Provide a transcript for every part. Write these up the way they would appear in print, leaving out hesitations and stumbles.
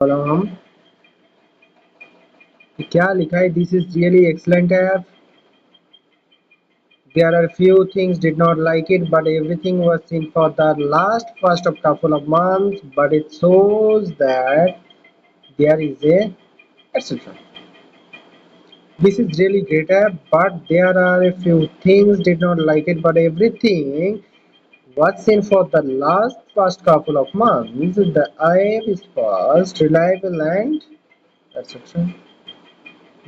हम क्या लिखा है? This is really excellent app. There are few things did not like it, but everything was seen for the last first of couple of months. But it shows that there is a etc. This is really great app, but there are a few things did not like it, but everything was seen for the last first couple of months. The app is fast, reliable, and etc.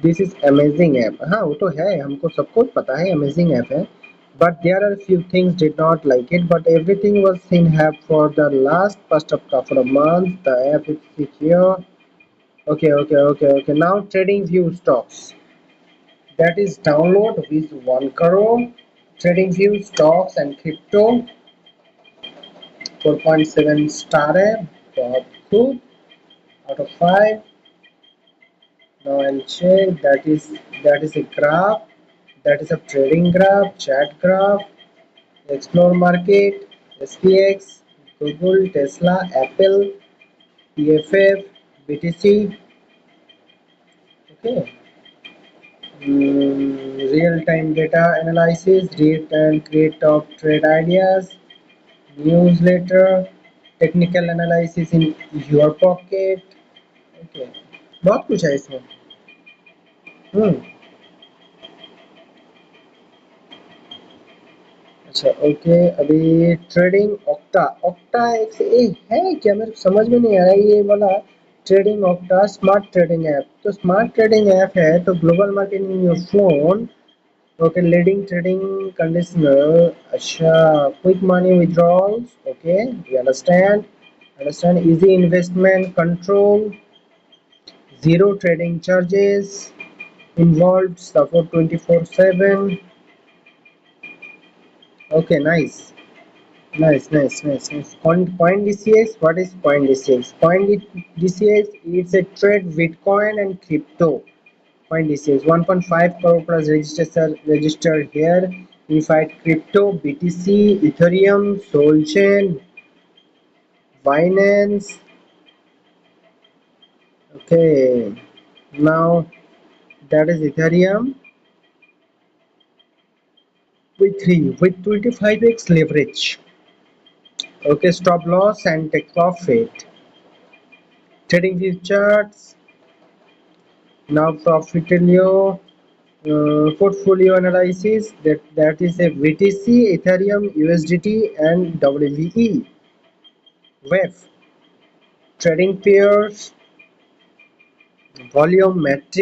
This is amazing app. हाँ वो तो है, हमको सबको पता है amazing app है. But there are few things did not like it, but everything was in have for the last first of couple of months. The app is secure. Okay. Now trading view stocks. That is download with 1 crore. Trading view stocks and crypto. 4.7 star है, बहुत खूब, out of 5. Now I'll check. That is a graph. That is a trading graph, chat graph, explore market, SPX, Google, Tesla, Apple, PFF, BTC. Okay. Real-time data analysis, read and create top trade ideas, newsletter, technical analysis in your pocket. Okay. बहुत कुछ है इसमें. हम्म. अच्छा okay. अभी trading octa. Octa एक से ए है क्या, मेरे को समझ में नहीं आ रहा है ये वाला. Trading octa smart trading app. तो स्मार्ट ट्रेडिंग ऐप है तो global marketing in your phone. Okay. Leading trading conditioner. अच्छा. Quick money withdrawals. Okay we understand. Easy investment control. Zero trading charges. Involve support 24/7. Okay nice. Nice. Coin DCX. What is Coin DCX? Coin DCX is a trade Bitcoin and crypto. Coin DCX 1.5 crore plus registered here. If I crypto, BTC, Ethereum, Solchain, Binance. Okay, now that is Ethereum with 25x leverage. Okay, stop loss and take profit. Trading view charts. Now Profitelio portfolio analysis. That is a BTC, Ethereum, USDT, and WVE. Web trading pairs, volume metric.